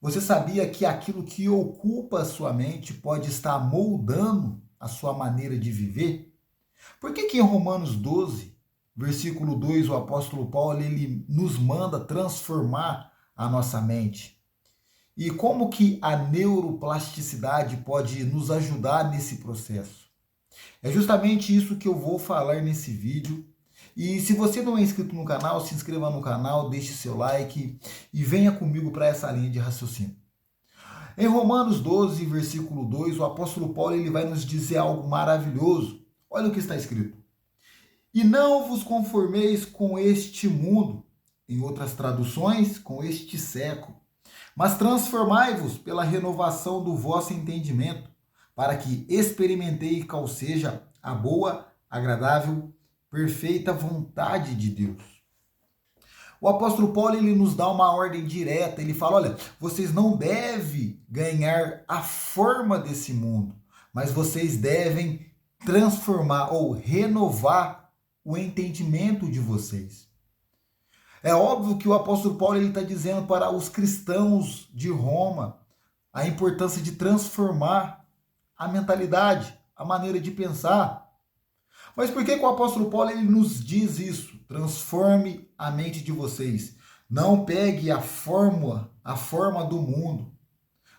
Você sabia que aquilo que ocupa a sua mente pode estar moldando a sua maneira de viver? Por que que em Romanos 12, versículo 2, o apóstolo Paulo ele nos manda transformar a nossa mente? E como que a neuroplasticidade pode nos ajudar nesse processo? É justamente isso que eu vou falar nesse vídeo. E se você não é inscrito no canal, se inscreva no canal, deixe seu like e venha comigo para essa linha de raciocínio. Em Romanos 12, versículo 2, o apóstolo Paulo ele vai nos dizer algo maravilhoso. Olha o que está escrito. E não vos conformeis com este mundo, em outras traduções, com este século, mas transformai-vos pela renovação do vosso entendimento, para que experimenteis qual seja a boa, agradável, perfeita vontade de Deus. O apóstolo Paulo ele nos dá uma ordem direta, ele fala, olha, vocês não devem ganhar a forma desse mundo, mas vocês devem transformar ou renovar o entendimento de vocês. É óbvio que o apóstolo Paulo está dizendo para os cristãos de Roma a importância de transformar a mentalidade, a maneira de pensar. Mas por que o apóstolo Paulo ele nos diz isso? Transforme a mente de vocês. Não pegue a forma do mundo.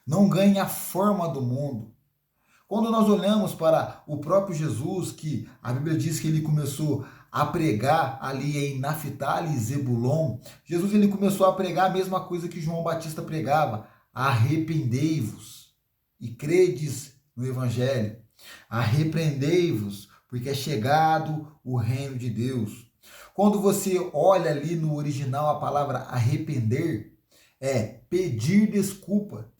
Não ganhe a forma do mundo. Quando nós olhamos para o próprio Jesus, que a Bíblia diz que ele começou a pregar ali em Naftali e Zebulon, Jesus ele começou a pregar a mesma coisa que João Batista pregava: arrependei-vos e credes no Evangelho. Arrependei-vos, porque é chegado o reino de Deus. Quando você olha ali no original a palavra arrepender, é pedir desculpa.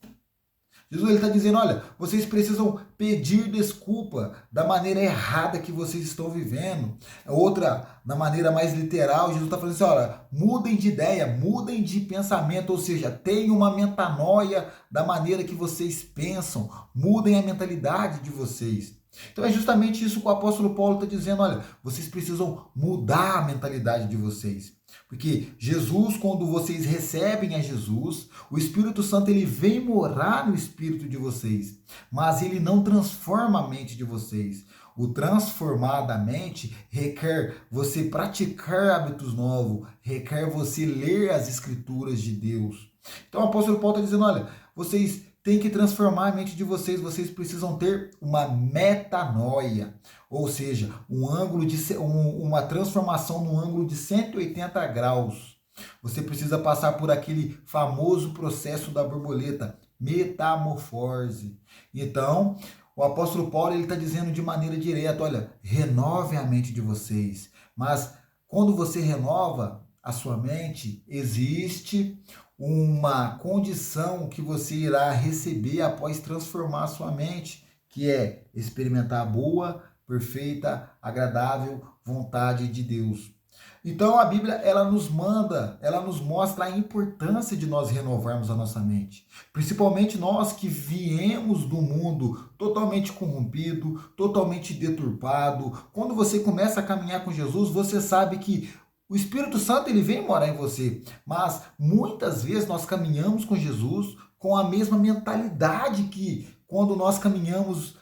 Jesus está dizendo, olha, vocês precisam pedir desculpa da maneira errada que vocês estão vivendo. Outra, da maneira mais literal, Jesus está falando assim, olha, mudem de ideia, mudem de pensamento, ou seja, tenham uma metanoia da maneira que vocês pensam, mudem a mentalidade de vocês. Então é justamente isso que o apóstolo Paulo está dizendo, olha, vocês precisam mudar a mentalidade de vocês. Porque Jesus, quando vocês recebem a Jesus, o Espírito Santo ele vem morar no espírito de vocês, mas ele não transforma a mente de vocês. O transformar da mente requer você praticar hábitos novos, requer você ler as escrituras de Deus. Então o apóstolo Paulo está dizendo, olha, vocês têm que transformar a mente de vocês, vocês precisam ter uma metanoia, ou seja, uma transformação no ângulo de 180 graus. Você precisa passar por aquele famoso processo da borboleta, metamorfose. Então, o apóstolo Paulo está dizendo de maneira direta, olha, renove a mente de vocês. Mas quando você renova a sua mente, existe uma condição que você irá receber após transformar a sua mente, que é experimentar a boa, perfeita, agradável vontade de Deus. Então a Bíblia ela nos mostra a importância de nós renovarmos a nossa mente. Principalmente nós que viemos do mundo totalmente corrompido, totalmente deturpado. Quando você começa a caminhar com Jesus, você sabe que o Espírito Santo ele vem morar em você, mas muitas vezes nós caminhamos com Jesus com a mesma mentalidade que quando nós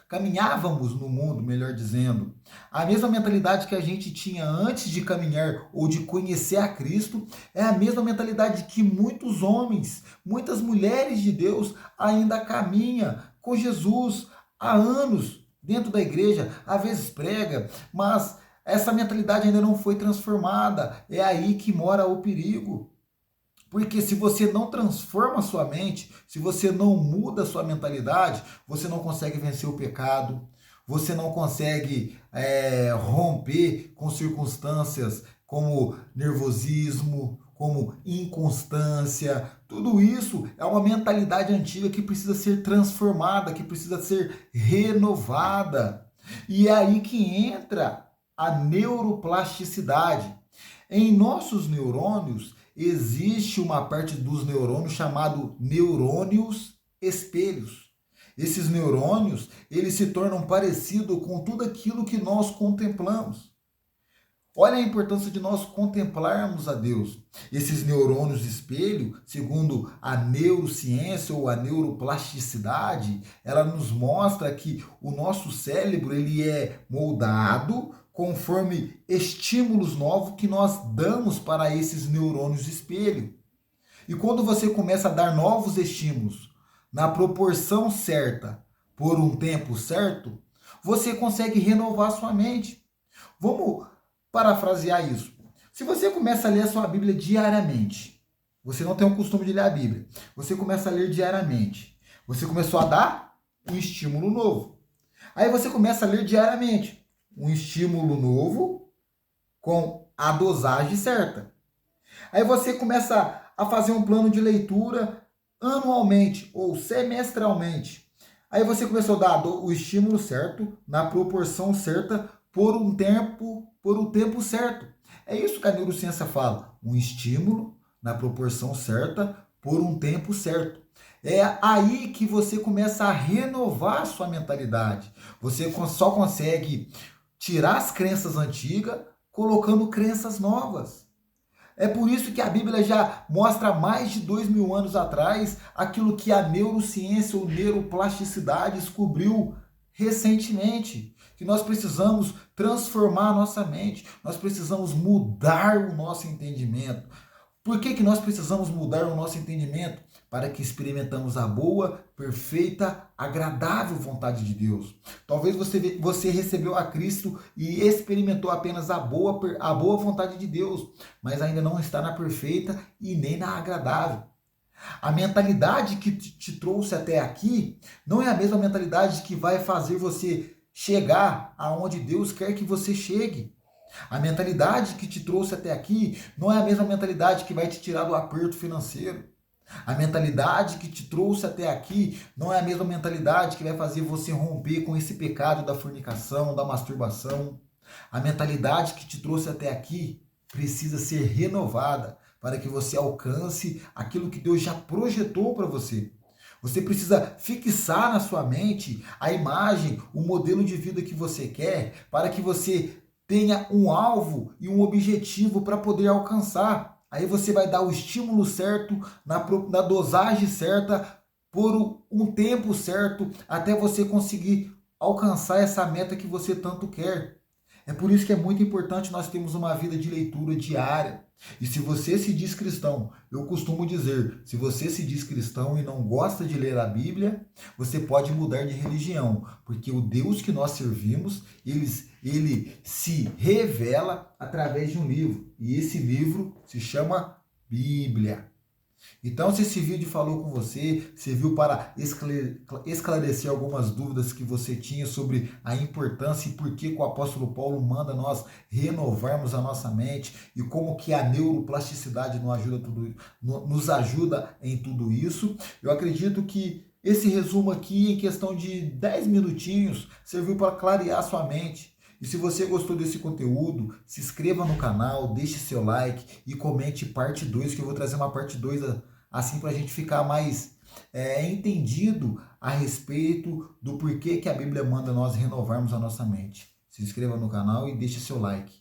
caminhávamos no mundo, melhor dizendo. A mesma mentalidade que a gente tinha antes de caminhar ou de conhecer a Cristo é a mesma mentalidade que muitos homens, muitas mulheres de Deus ainda caminham com Jesus há anos dentro da igreja, às vezes prega, mas essa mentalidade ainda não foi transformada. É aí que mora o perigo. Porque se você não transforma a sua mente, se você não muda a sua mentalidade, você não consegue vencer o pecado, você não consegue romper com circunstâncias como nervosismo, como inconstância. Tudo isso é uma mentalidade antiga que precisa ser transformada, que precisa ser renovada. E é aí que entra a neuroplasticidade. Em nossos neurônios, existe uma parte dos neurônios chamado neurônios espelhos. Esses neurônios, eles se tornam parecidos com tudo aquilo que nós contemplamos. Olha a importância de nós contemplarmos a Deus. Esses neurônios espelho, segundo a neurociência ou a neuroplasticidade, ela nos mostra que o nosso cérebro ele é moldado conforme estímulos novos que nós damos para esses neurônios espelho. E quando você começa a dar novos estímulos na proporção certa, por um tempo certo, você consegue renovar sua mente. Vamos parafrasear isso. Se você começa a ler a sua Bíblia diariamente, você não tem o costume de ler a Bíblia, você começa a ler diariamente, você começou a dar um estímulo novo. Aí você começa a ler diariamente, um estímulo novo com a dosagem certa. Aí você começa a fazer um plano de leitura anualmente ou semestralmente. Aí você começou a dar o estímulo certo, na proporção certa, por um tempo certo. É isso que a neurociência fala. Um estímulo na proporção certa, por um tempo certo. É aí que você começa a renovar a sua mentalidade. Você só consegue tirar as crenças antigas, colocando crenças novas. É por isso que a Bíblia já mostra mais de 2000 anos atrás aquilo que a neurociência ou neuroplasticidade descobriu recentemente. Que nós precisamos transformar a nossa mente, nós precisamos mudar o nosso entendimento. Por que nós precisamos mudar o nosso entendimento? Para que experimentamos a boa, perfeita, agradável vontade de Deus. Talvez você recebeu a Cristo e experimentou apenas a boa vontade de Deus, mas ainda não está na perfeita e nem na agradável. A mentalidade que te trouxe até aqui não é a mesma mentalidade que vai fazer você chegar aonde Deus quer que você chegue. A mentalidade que te trouxe até aqui não é a mesma mentalidade que vai te tirar do aperto financeiro. A mentalidade que te trouxe até aqui não é a mesma mentalidade que vai fazer você romper com esse pecado da fornicação, da masturbação. A mentalidade que te trouxe até aqui precisa ser renovada para que você alcance aquilo que Deus já projetou para você. Você precisa fixar na sua mente a imagem, o modelo de vida que você quer, para que você tenha um alvo e um objetivo para poder alcançar. Aí você vai dar o estímulo certo, na dosagem certa, por um tempo certo, até você conseguir alcançar essa meta que você tanto quer. É por isso que é muito importante nós termos uma vida de leitura diária. E se você se diz cristão, eu costumo dizer, se você se diz cristão e não gosta de ler a Bíblia, você pode mudar de religião, porque o Deus que nós servimos, ele se revela através de um livro, e esse livro se chama Bíblia. Então, se esse vídeo falou com você, serviu para esclarecer algumas dúvidas que você tinha sobre a importância e por que o apóstolo Paulo manda nós renovarmos a nossa mente e como que a neuroplasticidade nos ajuda em tudo isso, eu acredito que esse resumo aqui, em questão de 10 minutinhos, serviu para clarear sua mente. E se você gostou desse conteúdo, se inscreva no canal, deixe seu like e comente parte 2, que eu vou trazer uma parte 2 assim para a gente ficar mais entendido a respeito do porquê que a Bíblia manda nós renovarmos a nossa mente. Se inscreva no canal e deixe seu like.